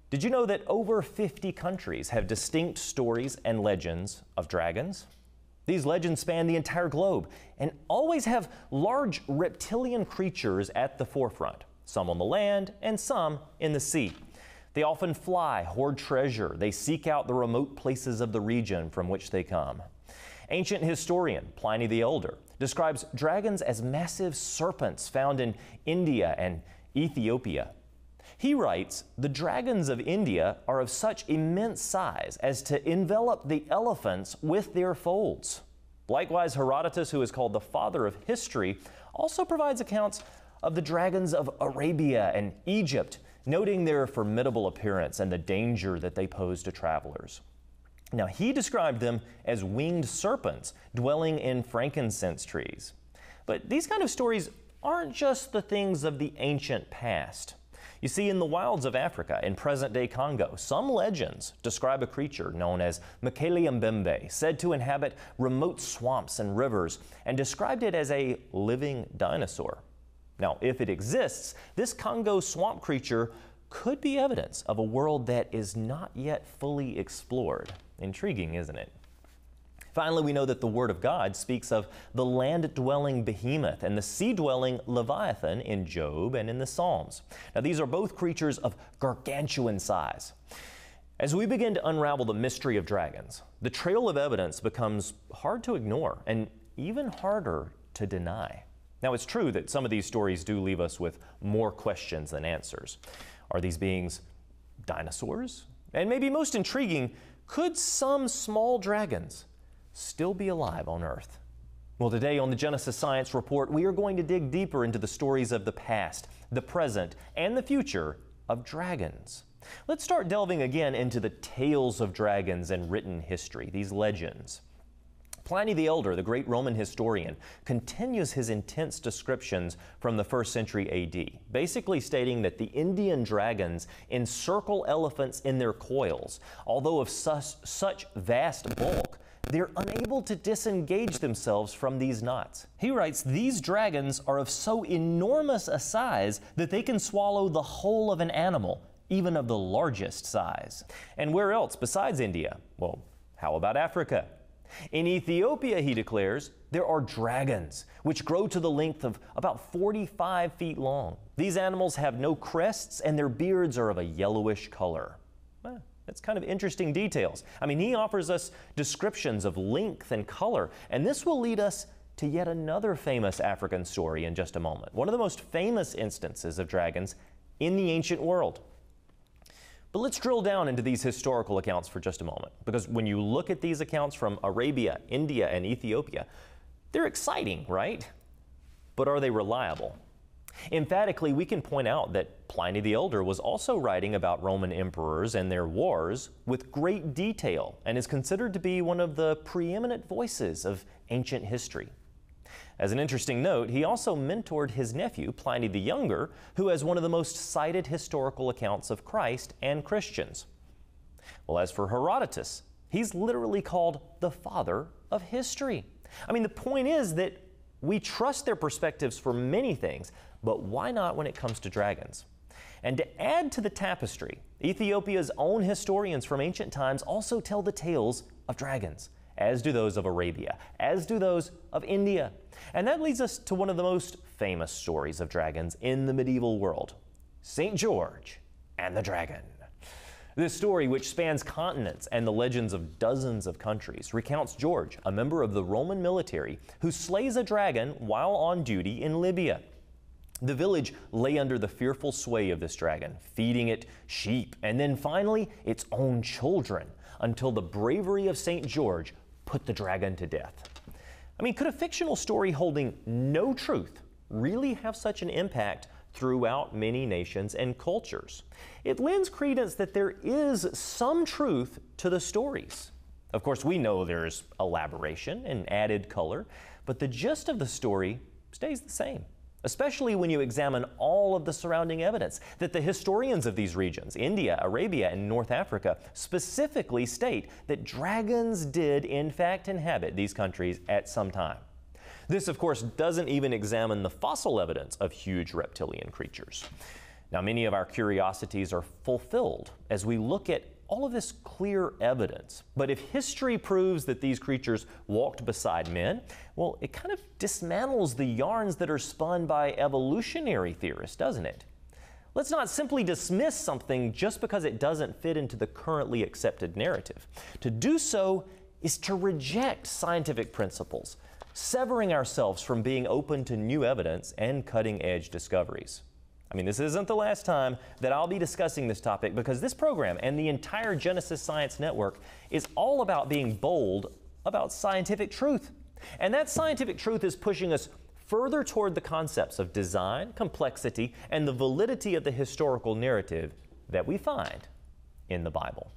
Did you know that over 50 countries have distinct stories and legends of dragons? These legends span the entire globe and always have large reptilian creatures at the forefront, some on the land and some in the sea. They often fly, hoard treasure. They seek out the remote places of the region from which they come. Ancient historian Pliny the Elder describes dragons as massive serpents found in India and Ethiopia. He writes, "The dragons of India are of such immense size as to envelop the elephants with their folds." Likewise, Herodotus, who is called the father of history, also provides accounts of the dragons of Arabia and Egypt, noting their formidable appearance and the danger that they pose to travelers. Now, he described them as winged serpents dwelling in frankincense trees. But these kind of stories aren't just the things of the ancient past. You see, in the wilds of Africa, in present-day Congo, some legends describe a creature known as Mbembe, said to inhabit remote swamps and rivers, and described it as a living dinosaur. Now, if it exists, this Congo swamp creature could be evidence of a world that is not yet fully explored. Intriguing, isn't it? Finally, we know that the Word of God speaks of the land-dwelling Behemoth and the sea-dwelling Leviathan in Job and in the Psalms. Now, these are both creatures of gargantuan size. As we begin to unravel the mystery of dragons, the trail of evidence becomes hard to ignore and even harder to deny. Now, it's true that some of these stories do leave us with more questions than answers. Are these beings dinosaurs? And maybe most intriguing, could some small dragons still be alive on Earth? Well, today on the Genesis Science Report, we are going to dig deeper into the stories of the past, the present, and the future of dragons. Let's start delving again into the tales of dragons in written history, these legends. Pliny the Elder, the great Roman historian, continues his intense descriptions from the 1st century AD, basically stating that the Indian dragons encircle elephants in their coils. Although of such vast bulk, they're unable to disengage themselves from these knots. He writes, "These dragons are of so enormous a size that they can swallow the whole of an animal, even of the largest size." And where else besides India? Well, how about Africa? In Ethiopia, he declares, there are dragons, which grow to the length of about 45 feet long. These animals have no crests, and their beards are of a yellowish color. That's kind of interesting details. I mean, he offers us descriptions of length and color, and this will lead us to yet another famous African story in just a moment. One of the most famous instances of dragons in the ancient world. But let's drill down into these historical accounts for just a moment, because when you look at these accounts from Arabia, India, and Ethiopia, they're exciting, right? But are they reliable? Emphatically, we can point out that Pliny the Elder was also writing about Roman emperors and their wars with great detail and is considered to be one of the preeminent voices of ancient history. As an interesting note, he also mentored his nephew, Pliny the Younger, who has one of the most cited historical accounts of Christ and Christians. Well, as for Herodotus, he's literally called the father of history. I mean, the point is that we trust their perspectives for many things, but why not when it comes to dragons? And to add to the tapestry, Ethiopia's own historians from ancient times also tell the tales of dragons, as do those of Arabia, as do those of India. And that leads us to one of the most famous stories of dragons in the medieval world, St. George and the Dragon. This story, which spans continents and the legends of dozens of countries, recounts George, a member of the Roman military, who slays a dragon while on duty in Libya. The village lay under the fearful sway of this dragon, feeding it sheep and then finally its own children, until the bravery of St. George put the dragon to death. I mean, could a fictional story holding no truth really have such an impact throughout many nations and cultures? It lends credence that there is some truth to the stories. Of course, we know there's elaboration and added color, but the gist of the story stays the same, especially when you examine all of the surrounding evidence that the historians of these regions, India, Arabia, and North Africa, specifically state that dragons did in fact inhabit these countries at some time. This, of course, doesn't even examine the fossil evidence of huge reptilian creatures. Now, many of our curiosities are fulfilled as we look at all of this clear evidence. But if history proves that these creatures walked beside men, well, it kind of dismantles the yarns that are spun by evolutionary theorists, doesn't it? Let's not simply dismiss something just because it doesn't fit into the currently accepted narrative. To do so is to reject scientific principles, severing ourselves from being open to new evidence and cutting-edge discoveries. I mean, this isn't the last time that I'll be discussing this topic, because this program and the entire Genesis Science Network is all about being bold about scientific truth. And that scientific truth is pushing us further toward the concepts of design, complexity, and the validity of the historical narrative that we find in the Bible.